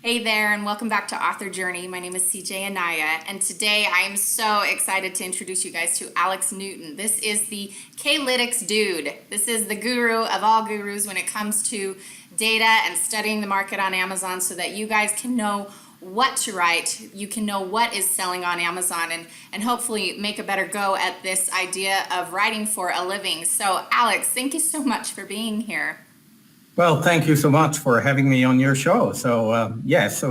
Hey there, and welcome back to Author Journey. My name is CJ Anaya, and today I am so excited to introduce you guys to Alex Newton. This is the K-lytics dude. This is the guru of all gurus when it comes to data and studying the market on Amazon so that you guys can know what to write, you can know what is selling on Amazon, and hopefully make a better go at this idea of writing for a living. So Alex, thank you so much for being here. Well, thank you so much for having me on your show. So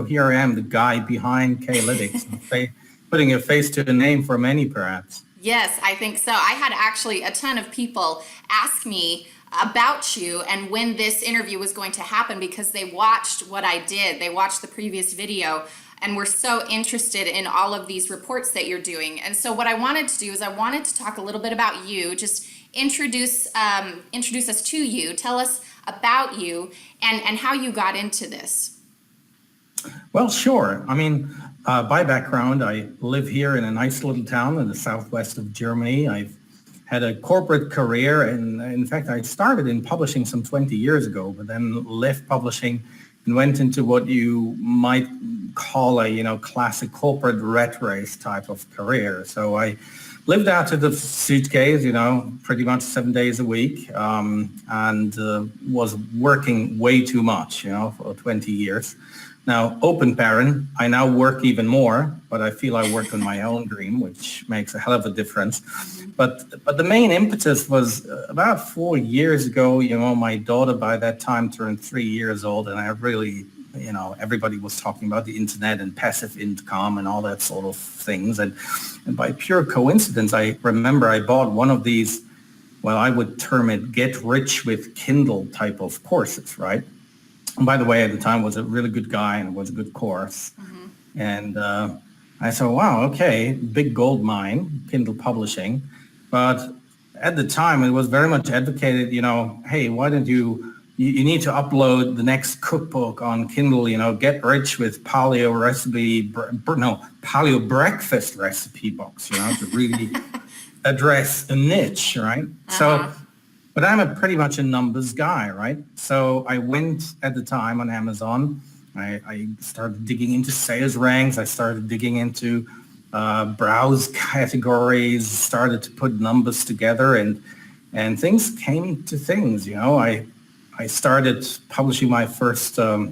here I am, the guy behind K-lytics, putting a face to the name for many, perhaps. Yes, I think so. I had actually a ton of people ask me about you and when this interview was going to happen because they watched what I did. They watched the previous video and were so interested in all of these reports that you're doing. And so what I wanted to do is I wanted to talk a little bit about you, just introduce us to you, tell us about you and how you got into this. Well, sure. By background, I live here in a nice little town in the southwest of Germany. I've had a corporate career, and in fact, I started in publishing some 20 years ago, but then left publishing and went into what you might call a classic corporate rat race type of career. So I lived out of the suitcase, pretty much 7 days a week, and was working way too much, for 20 years. Now, open parent, I now work even more, but I feel I work on my own dream, which makes a hell of a difference. But the main impetus was about 4 years ago. My daughter by that time turned 3 years old, and I really, everybody was talking about the internet and passive income and all that sort of things. And by pure coincidence, I remember I bought one of these, well, I would term it get rich with Kindle type of courses, right? And by the way, at the time was a really good guy and it was a good course. Mm-hmm. And I thought, wow, okay, big gold mine, Kindle publishing. But at the time, it was very much advocated, hey, why don't you need to upload the next cookbook on Kindle, get rich with paleo breakfast recipe books, to really address a niche, right? Uh-huh. But I'm pretty much a numbers guy, right? So I went at the time on Amazon. I started digging into sales ranks. I started digging into browse categories, started to put numbers together, and things came to things. I started publishing my first, I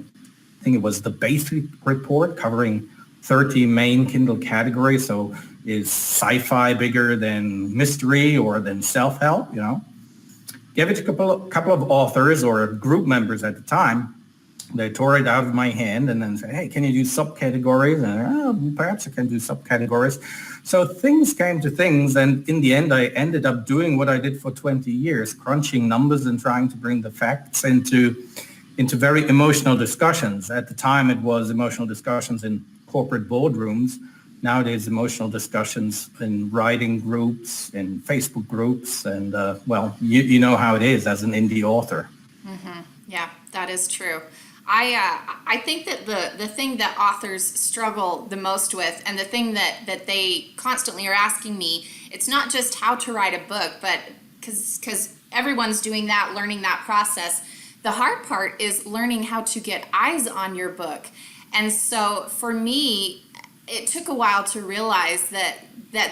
think it was the basic report covering 30 main Kindle categories. So is sci-fi bigger than mystery or than self-help, Gave it to a couple of authors or group members at the time. They tore it out of my hand and then said, hey, can you do subcategories? And perhaps I can do subcategories. So things came to things. And in the end, I ended up doing what I did for 20 years, crunching numbers and trying to bring the facts into very emotional discussions. At the time, it was emotional discussions in corporate boardrooms. Nowadays, emotional discussions in writing groups, in Facebook groups, and you know how it is as an indie author. Mm-hmm. Yeah, that is true. I think that the thing that authors struggle the most with, and the thing that they constantly are asking me, it's not just how to write a book, but because everyone's doing that, learning that process. The hard part is learning how to get eyes on your book. And so for me, it took a while to realize that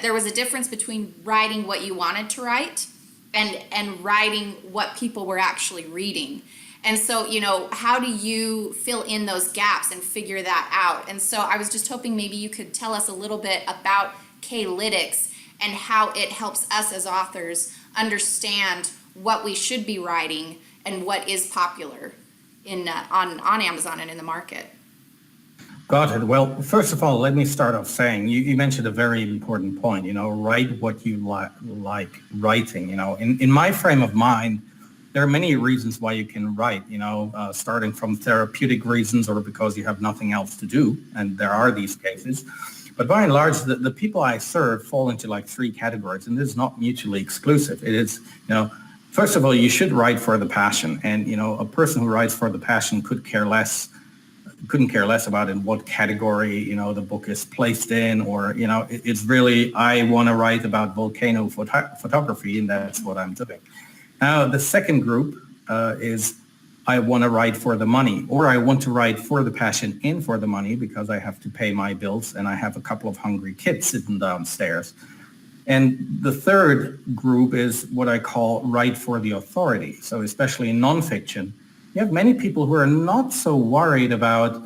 there was a difference between writing what you wanted to write and writing what people were actually reading. And so, how do you fill in those gaps and figure that out? And so I was just hoping maybe you could tell us a little bit about K-lytics and how it helps us as authors understand what we should be writing and what is popular on Amazon and in the market. Got it. Well, first of all, let me start off saying you mentioned a very important point, write what you like writing. In my frame of mind, there are many reasons why you can write, starting from therapeutic reasons or because you have nothing else to do. And there are these cases. But by and large, the people I serve fall into like three categories, and this is not mutually exclusive. It is, first of all, you should write for the passion. And, a person who writes for the passion couldn't care less about in what category, the book is placed in, or, it's really, I want to write about volcano photography, and that's what I'm doing. Now, the second group is I want to write for the money, or I want to write for the passion and for the money because I have to pay my bills and I have a couple of hungry kids sitting downstairs. And the third group is what I call write for the authority. So especially in nonfiction, you have many people who are not so worried about,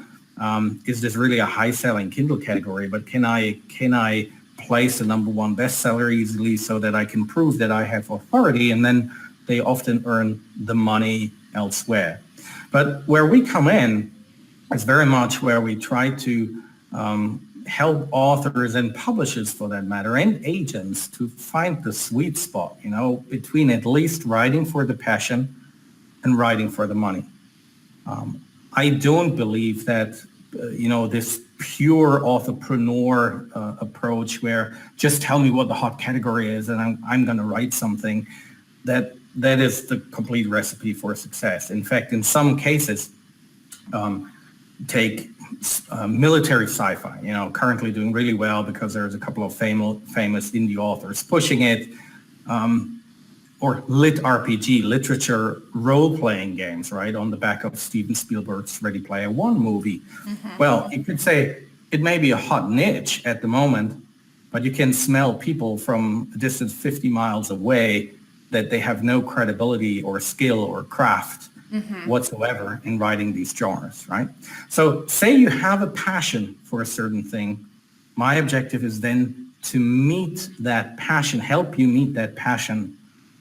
is this really a high-selling Kindle category, but can I place a number one bestseller easily so that I can prove that I have authority, and then they often earn the money elsewhere. But where we come in is very much where we try to help authors and publishers, for that matter, and agents to find the sweet spot, between at least writing for the passion and writing for the money. I don't believe that, this pure authorpreneur approach where just tell me what the hot category is and I'm going to write something, that is the complete recipe for success. In fact, in some cases, take military sci-fi, currently doing really well because there's a couple of famous indie authors pushing it, or lit RPG, literature role-playing games, right, on the back of Steven Spielberg's Ready Player One movie. Mm-hmm. Well, you could say it may be a hot niche at the moment, but you can smell people from a distance 50 miles away that they have no credibility or skill or craft whatsoever in writing these genres, right? So say you have a passion for a certain thing. My objective is then to meet that passion, help you meet that passion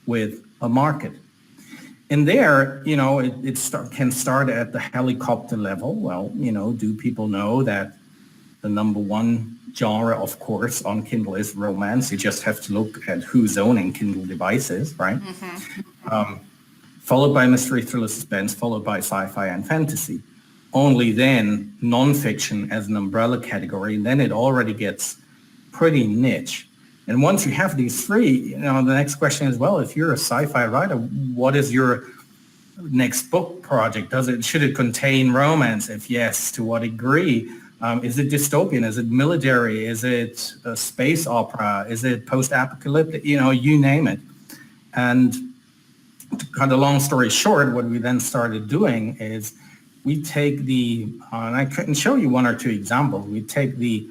with a market. And there, it can start at the helicopter level. Well, do people know that the number one genre, of course, on Kindle is romance? You just have to look at who's owning Kindle devices, right? Followed by mystery, thriller, suspense, followed by sci-fi and fantasy. Only then nonfiction as an umbrella category, then it already gets pretty niche. And once you have these three, the next question is, well, if you're a sci-fi writer, what is your next book project? Should it contain romance? If yes, to what degree? Is it dystopian? Is it military? Is it a space opera? Is it post-apocalyptic? You name it. And to cut a long story short, what we then started doing is we take and I can show you one or two examples. We take the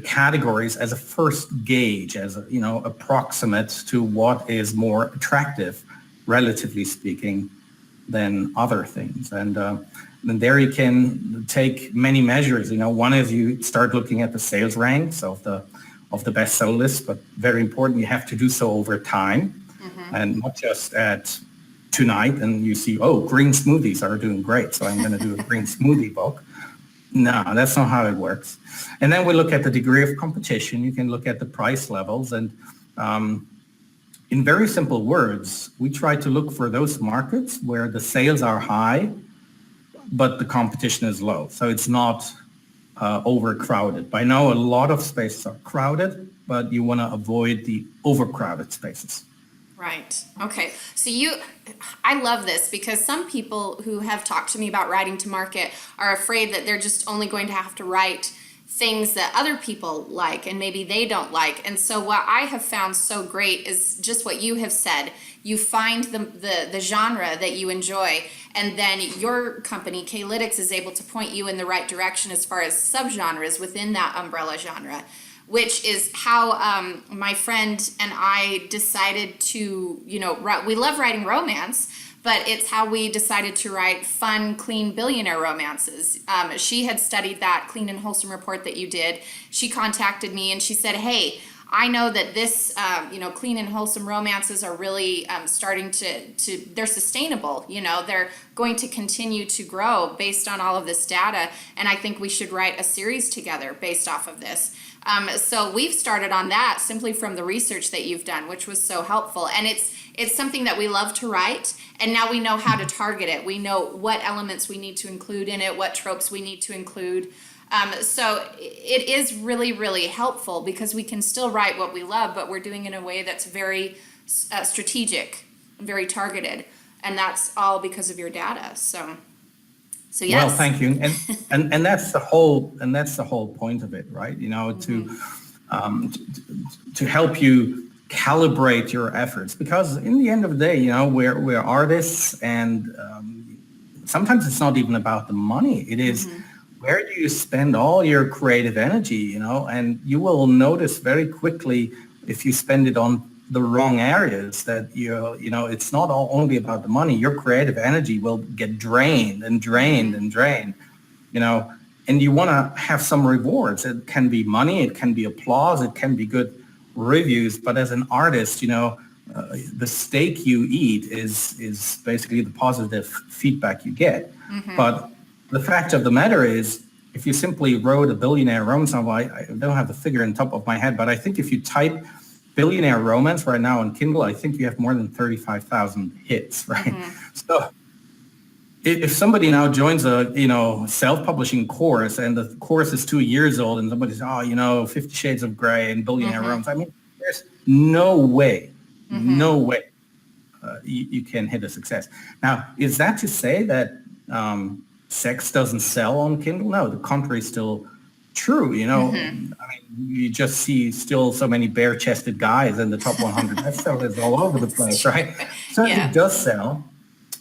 categories as a first gauge, as approximate to what is more attractive, relatively speaking, than other things. And then there you can take many measures. One is you start looking at the sales ranks of the bestseller list, but very important, you have to do so over time, and not just at tonight. And you see, green smoothies are doing great, so I'm going to do a green smoothie book. No, that's not how it works. And then we look at the degree of competition. You can look at the price levels. And in very simple words, we try to look for those markets where the sales are high, but the competition is low. So it's not overcrowded. By now, a lot of spaces are crowded, but you want to avoid the overcrowded spaces. Right. Okay. So I love this because some people who have talked to me about writing to market are afraid that they're just only going to have to write things that other people like and maybe they don't like. And so what I have found so great is just what you have said. You find the genre that you enjoy, and then your company, K-lytics, is able to point you in the right direction as far as subgenres within that umbrella genre, which is how my friend and I decided to, we love writing romance, but it's how we decided to write fun, clean billionaire romances. She had studied that Clean and Wholesome report that you did. She contacted me and she said, hey, I know that this, clean and wholesome romances are really starting to, they're sustainable, they're going to continue to grow based on all of this data. And I think we should write a series together based off of this. So we've started on that simply from the research that you've done, which was so helpful. And it's something that we love to write. And now we know how to target it. We know what elements we need to include in it, what tropes we need to include. So it is really, really helpful because we can still write what we love, but we're doing it in a way that's very strategic, very targeted. And that's all because of your data. So yes. Well, thank you. And that's the whole point of it, right? To help you calibrate your efforts, because in the end of the day, we're artists, and sometimes it's not even about the money. It is, where do you spend all your creative energy, and you will notice very quickly if you spend it on the wrong areas that it's not only about the money. Your creative energy will get drained and drained and drained, and you want to have some rewards. It can be money, it can be applause, it can be good reviews, but as an artist, the steak you eat is basically the positive feedback you get. But the fact of the matter is, if you simply wrote a billionaire romance novel, I don't have the figure on top of my head, but I think if you type billionaire romance right now on Kindle, I think you have more than 35,000 hits, right? So if somebody now joins a, self-publishing course, and the course is 2 years old, and somebody's, 50 Shades of Grey and billionaire romance, I mean, there's no way you can hit a success. Now, is that to say that sex doesn't sell on Kindle? No, the contrary is still true. I mean, you just see still so many bare-chested guys in the top 100 bestsellers all over the place, right? So it does sell,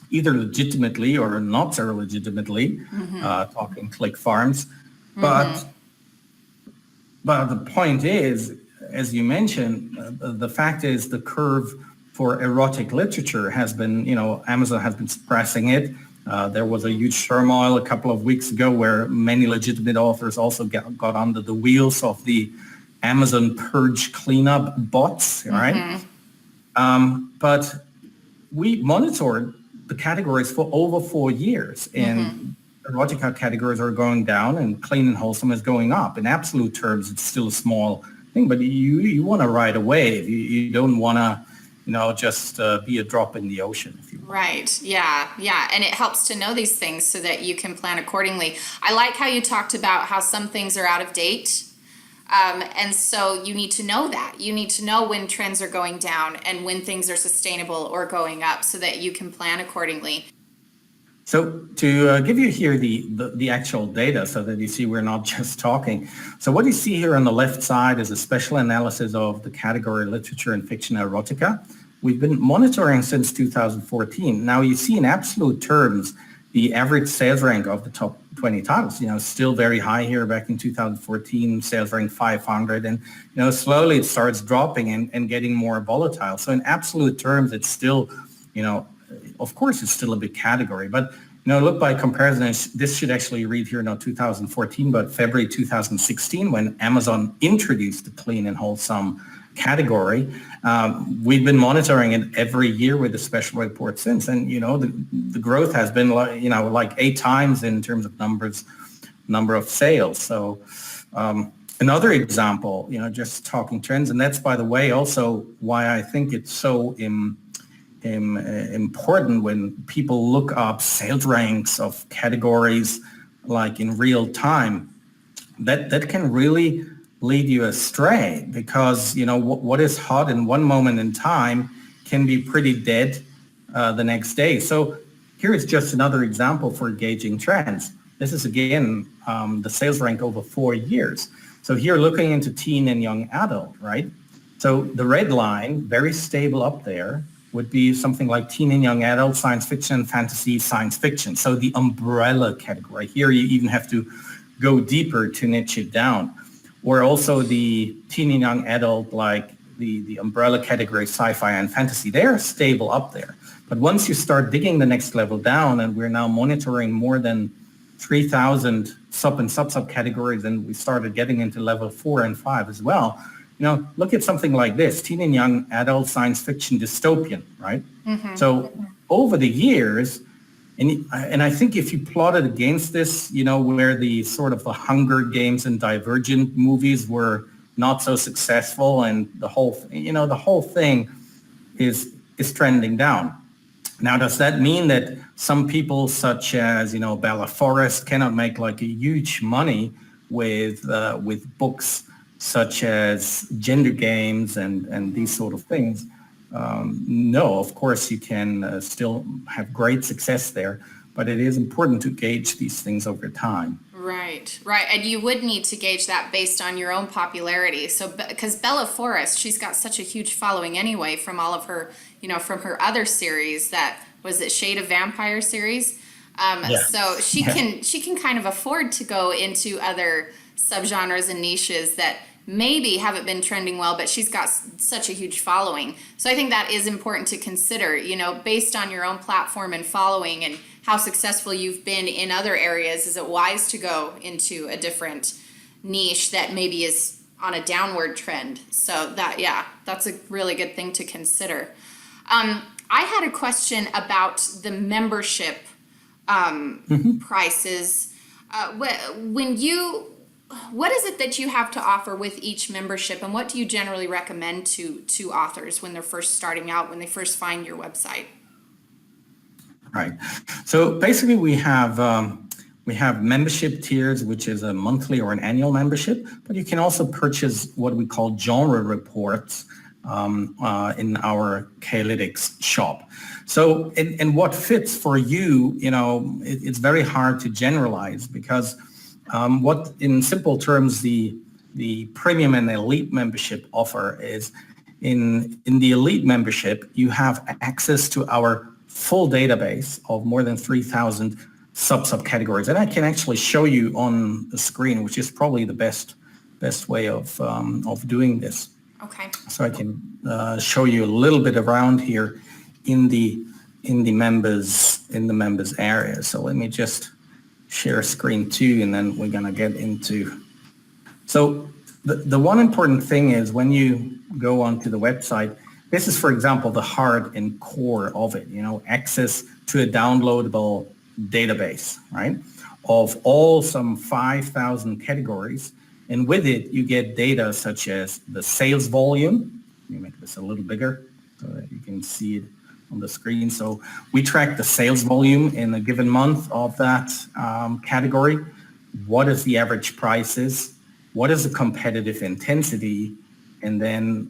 either legitimately or not so legitimately, talking click farms. But the point is, as you mentioned, the fact is the curve for erotic literature has been, Amazon has been suppressing it. There was a huge turmoil a couple of weeks ago where many legitimate authors also got under the wheels of the Amazon purge cleanup bots, right? But we monitored the categories for over 4 years, and erotica categories are going down and clean and wholesome is going up. In absolute terms, it's still a small thing, but you want to ride a wave. You don't want to, just be a drop in the ocean, if you will. Right. Yeah. And it helps to know these things so that you can plan accordingly. I like how you talked about how some things are out of date. And so you need to know that. You need to know when trends are going down and when things are sustainable or going up so that you can plan accordingly. So to give you here the actual data so that you see we're not just talking. So what you see here on the left side is a special analysis of the category literature and fiction erotica. We've been monitoring since 2014. Now you see in absolute terms, the average sales rank of the top 20 titles, still very high here back in 2014, sales rank 500. And, slowly it starts dropping and getting more volatile. So in absolute terms, it's still, of course, it's still a big category. But, look, by comparison, this should actually read here, not 2014, but February 2016, when Amazon introduced the clean and wholesome category. We've been monitoring it every year with a special report since, and the growth has been like 8 times in terms of number of sales. So another example, just talking trends, and that's, by the way, also why I think it's so important when people look up sales ranks of categories like in real time. That can really lead you astray, because what is hot in one moment in time can be pretty dead the next day. So here is just another example for gauging trends. This is again the sales rank over 4 years. So here, looking into teen and young adult, right? So the red line, very stable up there, would be something like teen and young adult, science fiction, fantasy, science fiction. So the umbrella category. Here you even have to go deeper to niche it down. Or also the teen and young adult, like the umbrella category, sci-fi and fantasy, they're stable up there. But once you start digging the next level down, and we're now monitoring more than 3,000 sub and sub categories, and we started getting into level 4 and 5 as well. Look at something like this, teen and young adult science fiction dystopian, right? So over the years, and I think if you plot it against this, where the sort of the Hunger Games and Divergent movies were not so successful, and the whole thing is trending down. Now, does that mean that some people, such as Bella Forrest, cannot make like a huge money with books such as gender games and these sort of things? No, of course you can still have great success there, but it is important to gauge these things over time. Right, right. And you would need to gauge that based on your own popularity. So, because Bella Forrest, she's got such a huge following anyway from all of her, from her other series that was it Shade of Vampire series. Yeah. So Yeah. she can kind of afford to go into other subgenres and niches that maybe haven't been trending well, but she's got such a huge following. So I think that is important to consider, based on your own platform and following and how successful you've been in other areas. Is it wise to go into a different niche that maybe is on a downward trend? So that's a really good thing to consider. I had a question about the membership prices. When you What is it that you have to offer with each membership, and what do you generally recommend to authors when they're first starting out, when they first find your website? Right. So basically, we have membership tiers, which is a monthly or an annual membership, but you can also purchase what we call genre reports in our K-lytics shop. So, and what fits for you, it's very hard to generalize because what, in simple terms, the premium and elite membership offer is in the elite membership, you have access to our full database of more than 3,000 subcategories. And I can actually show you on the screen, which is probably the best way of doing this. Okay. So I can show you a little bit around here in the members area. So let me just share screen too, and then we're gonna get into. So the one important thing is when you go onto the website, this is, for example, the heart and core of it, access to a downloadable database, right, of all some 5,000 categories. And with it, you get data such as the sales volume. Let me make this a little bigger so that you can see it on the screen. So we track the sales volume in a given month of that category. What is the average prices? What is the competitive intensity? And then,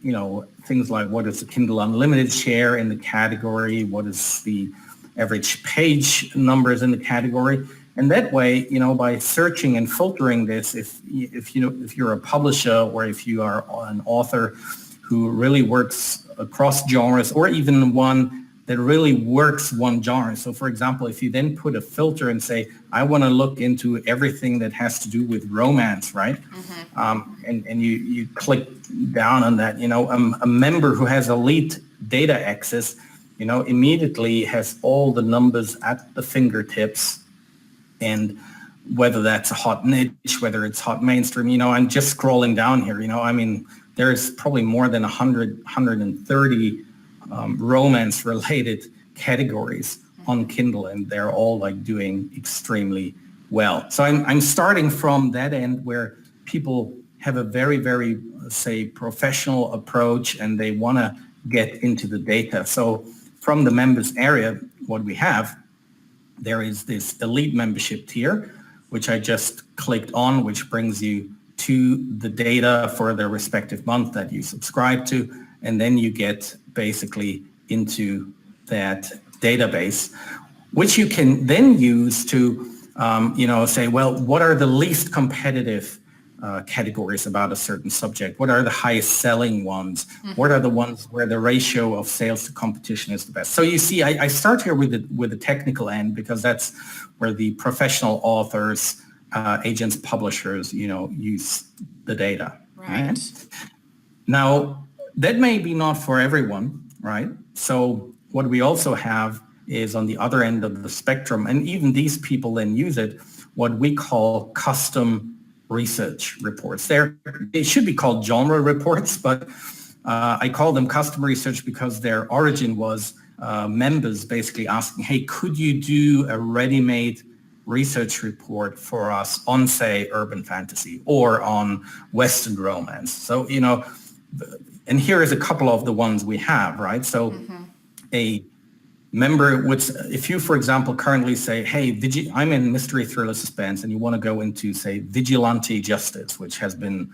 things like what is the Kindle Unlimited share in the category? What is the average page numbers in the category? And that way, by searching and filtering this, if you're a publisher or if you are an author who really works across genres, or even one that really works one genre. So for example, if you then put a filter and say, I want to look into everything that has to do with romance, right? Mm-hmm. And you click down on that, a member who has elite data access, immediately has all the numbers at the fingertips. And whether that's a hot niche, whether it's hot mainstream, I'm just scrolling down here, there's probably more than 130 romance-related categories on Kindle, and they're all doing extremely well. So I'm starting from that end where people have a very, very, say, professional approach, and they want to get into the data. So from the members area, what we have, there is this elite membership tier, which I just clicked on, which brings you to the data for the respective month that you subscribe to. And then you get basically into that database, which you can then use to, say, well, what are the least competitive categories about a certain subject? What are the highest selling ones? Mm-hmm. What are the ones where the ratio of sales to competition is the best? So you see, I start here with the technical end because that's where the professional authors, agents, publishers, use the data. Right. Now, that may be not for everyone, right? So what we also have is on the other end of the spectrum, and even these people then use it, what we call custom research reports. They should be called genre reports, but I call them custom research because their origin was members basically asking, hey, could you do a ready-made research report for us on, say, urban fantasy or on Western romance? So, and here is a couple of the ones we have, right? So a member would, if you, for example, currently say, hey, I'm in mystery, thriller, suspense, and you want to go into, say, vigilante justice, which has been,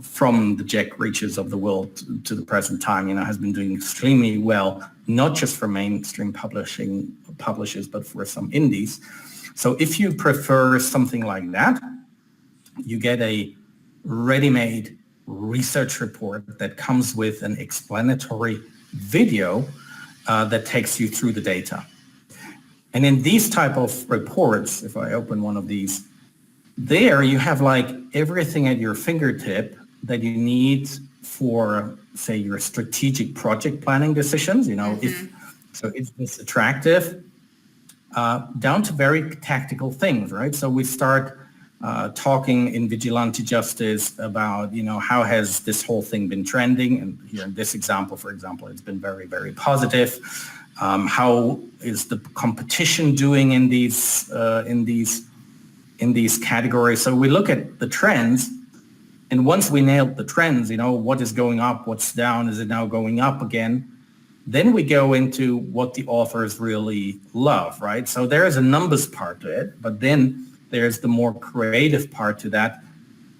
from the Jack Reaches of the world to the present time, has been doing extremely well, not just for mainstream publishers, but for some indies. So if you prefer something like that, you get a ready-made research report that comes with an explanatory video that takes you through the data. And in these type of reports, if I open one of these, there you have like everything at your fingertip that you need for, say, your strategic project planning decisions. Is this attractive? Down to very tactical things, right? So we start talking in vigilante justice about, how has this whole thing been trending? And here in this example, for example, it's been very, very positive. How is the competition doing in these categories? So we look at the trends, and once we nailed the trends, what is going up, what's down, is it now going up again? Then we go into what the authors really love, right? So there is a numbers part to it, but then there's the more creative part to that.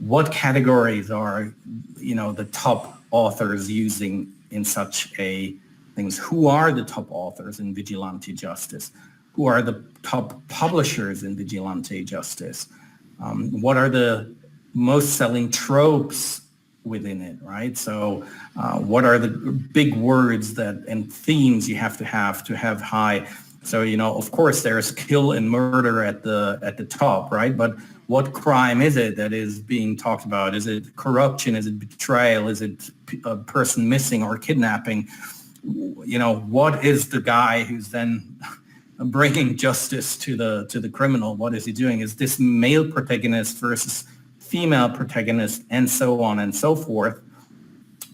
What categories are, the top authors using in such a things? Who are the top authors in vigilante justice? Who are the top publishers in vigilante justice? What are the most selling tropes within it, right? So what are the big words and themes you have to have high? So, of course, there's kill and murder at the top, right? But what crime is it that is being talked about? Is it corruption? Is it betrayal? Is it a person missing or kidnapping? What is the guy who's then bringing justice to the criminal? What is he doing? Is this male protagonist versus female protagonist, and so on and so forth,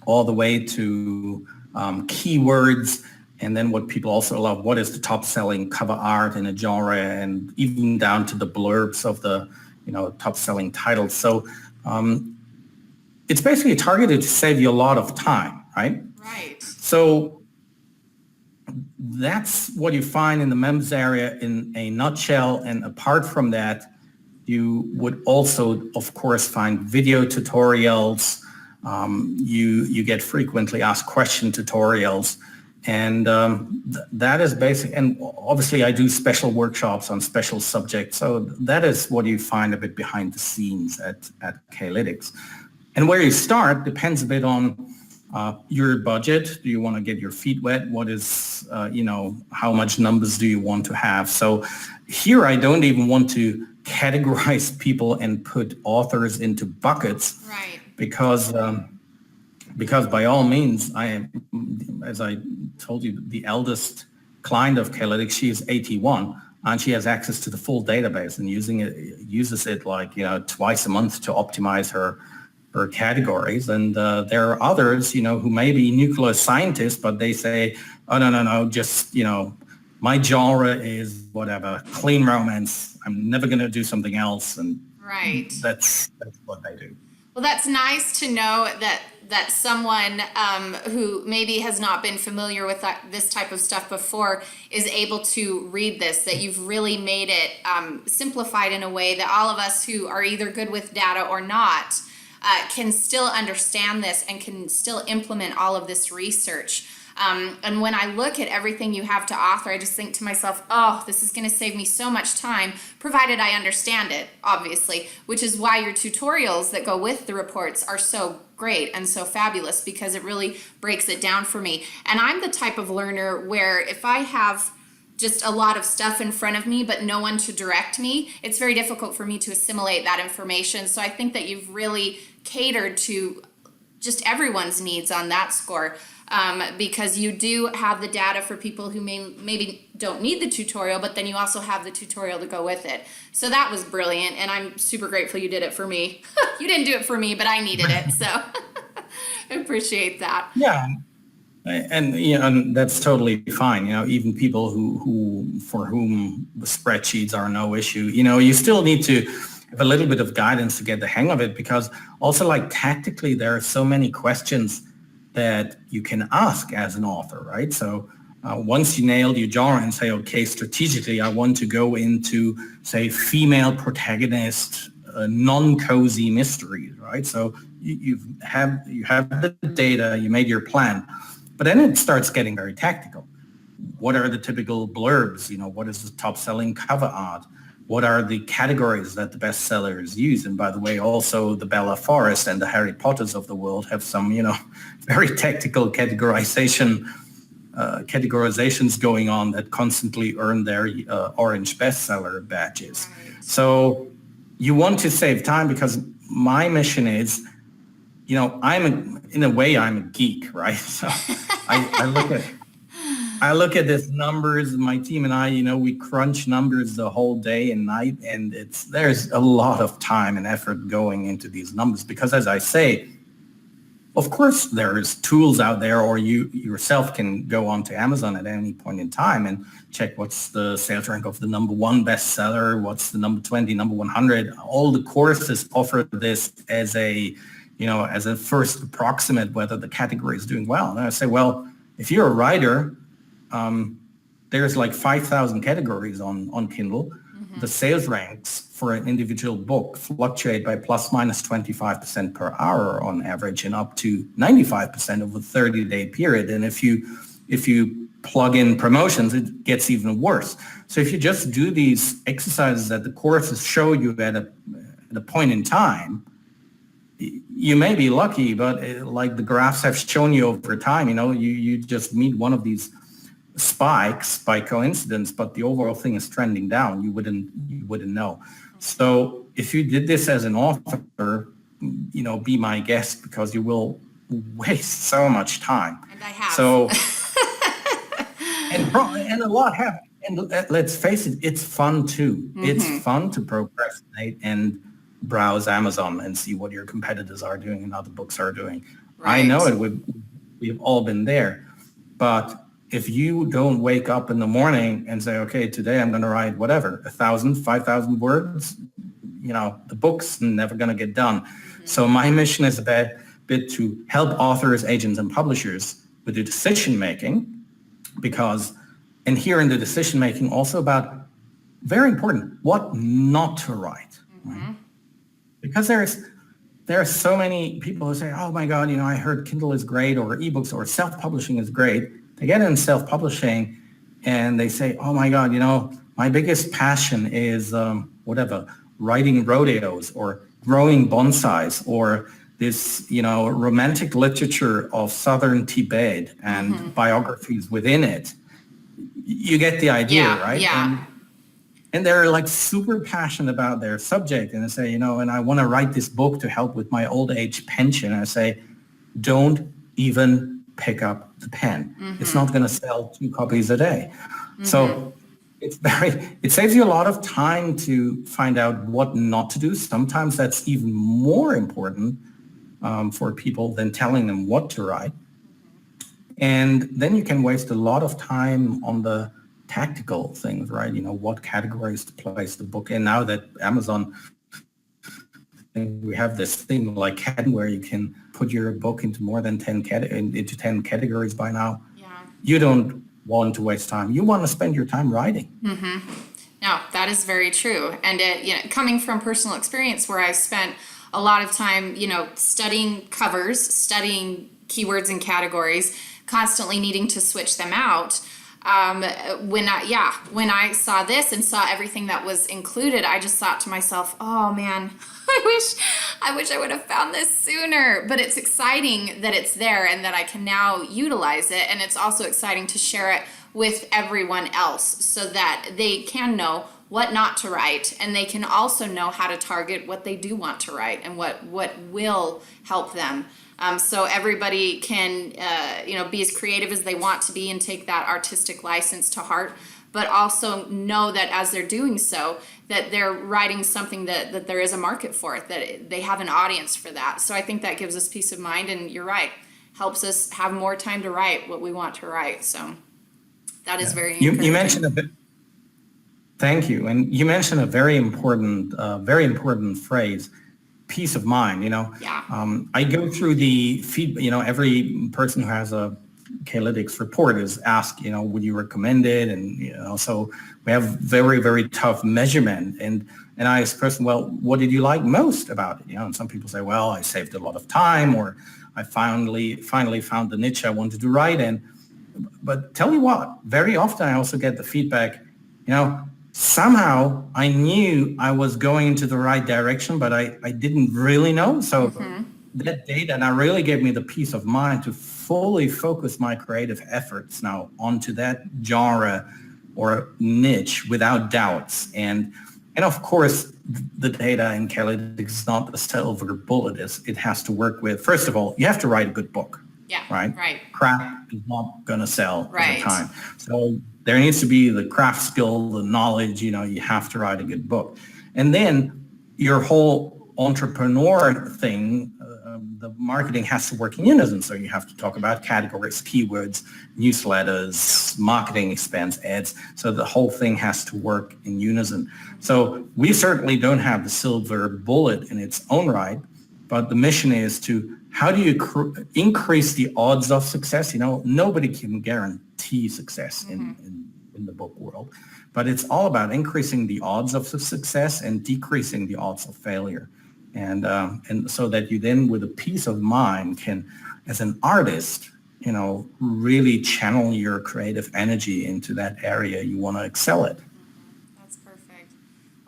all the way to keywords. And then what people also love, what is the top selling cover art in a genre, and even down to the blurbs of the, top selling titles. So it's basically targeted to save you a lot of time, right? Right. So that's what you find in the MEMS area in a nutshell. And apart from that, you would also, of course, find video tutorials. You get frequently asked question tutorials. And that is basic. And obviously, I do special workshops on special subjects. So that is what you find a bit behind the scenes at K-lytics. And where you start depends a bit on your budget. Do you want to get your feet wet? What is, how much numbers do you want to have? So here, I don't even want to categorize people and put authors into buckets, right? Because by all means, I am, as I told you, the eldest client of K-lytics. She is 81, and she has access to the full database and uses it like twice a month to optimize her categories. And there are others, who may be nuclear scientists, but they say, oh no, just my genre is whatever, clean romance. I'm never going to do something else. And right. That's what they do. Well, that's nice to know that someone who maybe has not been familiar with this type of stuff before is able to read this, that you've really made it simplified in a way that all of us who are either good with data or not can still understand this and can still implement all of this research. And when I look at everything you have to author, I just think to myself, oh, this is going to save me so much time, provided I understand it, obviously, which is why your tutorials that go with the reports are so great and so fabulous, because it really breaks it down for me. And I'm the type of learner where if I have just a lot of stuff in front of me, but no one to direct me, it's very difficult for me to assimilate that information. So I think that you've really catered to just everyone's needs on that score. Because you do have the data for people who maybe don't need the tutorial, but then you also have the tutorial to go with it. So that was brilliant, and I'm super grateful you did it for me. You didn't do it for me, but I needed it, so I appreciate that. Yeah, and that's totally fine. Even people who for whom the spreadsheets are no issue. You still need to have a little bit of guidance to get the hang of it, because also, like, tactically, there are so many questions that you can ask as an author, right? So once you nailed your genre and say, okay, strategically, I want to go into, say, female protagonist, non-cozy mysteries, right? So you have the data, you made your plan, but then it starts getting very tactical. What are the typical blurbs? What is the top selling cover art? what are the categories that the bestsellers use? And by the way, also the Bella Forest and the Harry Potters of the world have some, very technical categorizations going on that constantly earn their orange bestseller badges. Right. So you want to save time, because my mission is, in a way, I'm a geek, right? So I look at these numbers. My team and I, we crunch numbers the whole day and night, and there's a lot of time and effort going into these numbers, because, as I say, of course, there's tools out there, or you yourself can go onto Amazon at any point in time and check what's the sales rank of the number 1 bestseller, what's the number 20, number 100. All the courses offer this as a first approximate whether the category is doing well. And I say, well, if you're a writer, there's like 5,000 categories on Kindle. Mm-hmm. The sales ranks for an individual book fluctuate by plus minus 25% per hour on average, and up to 95% over a 30-day period. And if you plug in promotions, it gets even worse. So if you just do these exercises that the courses show you at a point in time, you may be lucky, but like the graphs have shown you over time, you just meet one of these spikes by coincidence, but the overall thing is trending down. You wouldn't know. So if you did this as an author, be my guest, because you will waste so much time. And I have. So and a lot happen. And let's face it, it's fun too. Mm-hmm. It's fun to procrastinate and browse Amazon and see what your competitors are doing and other books are doing. Right. I know it. We've all been there. But if you don't wake up in the morning and say, okay, today I'm going to write whatever, 1,000, 5,000 words, the book's never going to get done. Mm-hmm. So my mission is a bit to help authors, agents, and publishers with the decision making, and here in the decision making also about, very important, what not to write. Mm-hmm. Right? Because there are so many people who say, oh my God, I heard Kindle is great, or ebooks, or self-publishing is great. They get in self-publishing and they say, oh my God, my biggest passion is writing rodeos, or growing bonsais, or this, romantic literature of southern Tibet and mm-hmm. biographies within it. You get the idea, right? Yeah. And they're like super passionate about their subject, and they say, and I want to write this book to help with my old age pension. And I say, don't even pick up the pen. Mm-hmm. It's not going to sell 2 copies a day. Mm-hmm. So it saves you a lot of time to find out what not to do. Sometimes that's even more important for people than telling them what to write. And then you can waste a lot of time on the tactical things, right? What categories to place the book in. Now that Amazon, we have this thing like where you can put your book into more than 10 categories by now. Yeah. You don't want to waste time. You want to spend your time writing. Mm-hmm. No, that is very true. And coming from personal experience, where I spent a lot of time, studying covers, studying keywords and categories, constantly needing to switch them out. When I saw this and saw everything that was included, I just thought to myself, oh man, I wish I would have found this sooner. But it's exciting that it's there and that I can now utilize it. And it's also exciting to share it with everyone else so that they can know what not to write, and they can also know how to target what they do want to write and what will help them. So everybody can, be as creative as they want to be and take that artistic license to heart, but also know that as they're doing so, that they're writing something that there is a market for it, that they have an audience for that. So I think that gives us peace of mind, and you're right, helps us have more time to write what we want to write. So that is very encouraging. You mentioned a bit. Thank you. And you mentioned a very important phrase, peace of mind. I go through the feed. Every person who has a K-lytics report is asked, would you recommend it? And so we have very, very tough measurement. And I ask the person, well, what did you like most about it? And some people say, well, I saved a lot of time, or I finally found the niche I wanted to write in. But tell you what, very often I also get the feedback, somehow I knew I was going into the right direction, but I didn't really know. So that data now really gave me the peace of mind to fully focus my creative efforts now onto that genre or niche without doubts. And of course, the data in K-lytics is not the silver bullet. It has to work with, first of all, you have to write a good book. Yeah. Right? Right. Craft is not going to sell Right. over time. So there needs to be the craft skill, the knowledge, you have to write a good book. And then your whole entrepreneur thing, the marketing has to work in unison. So you have to talk about categories, keywords, newsletters, marketing expense, ads. So the whole thing has to work in unison. So we certainly don't have the silver bullet in its own right, but the mission is to how do you increase the odds of success? Nobody can guarantee success in the book world, but it's all about increasing the odds of success and decreasing the odds of failure. And so that you then, with a peace of mind, can, as an artist, really channel your creative energy into that area you want to excel at. That's perfect.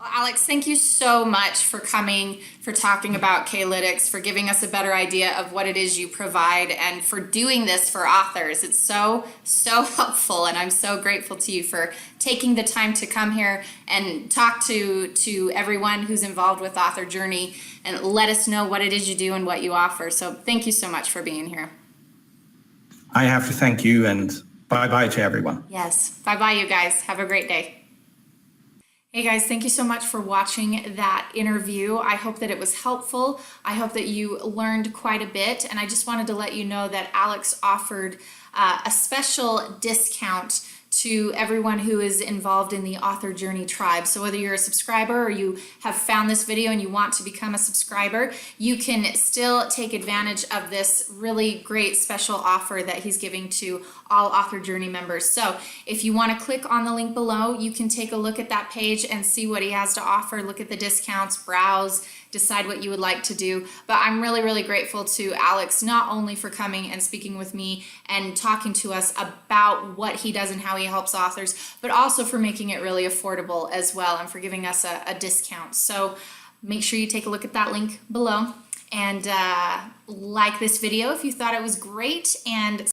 Well, Alex, thank you so much for coming, for talking about K-lytics, for giving us a better idea of what it is you provide, and for doing this for authors. It's so helpful, and I'm so grateful to you for taking the time to come here and talk to everyone who's involved with Author Journey and let us know what it is you do and what you offer. So thank you so much for being here. I have to thank you, and bye-bye to everyone. Yes. Bye-bye, you guys. Have a great day. Hey guys, thank you so much for watching that interview. I hope that it was helpful. I hope that you learned quite a bit. And I just wanted to let you know that Alex offered a special discount to everyone who is involved in the Author Journey tribe. So whether you're a subscriber or you have found this video and you want to become a subscriber, you can still take advantage of this really great special offer that he's giving to all Author Journey members. So if you want to click on the link below, you can take a look at that page and see what he has to offer, look at the discounts, browse, decide what you would like to do. But I'm really grateful to Alex, not only for coming and speaking with me and talking to us about what he does and how he helps authors, but also for making it really affordable as well and for giving us a discount. So make sure you take a look at that link below and like this video if you thought it was great, and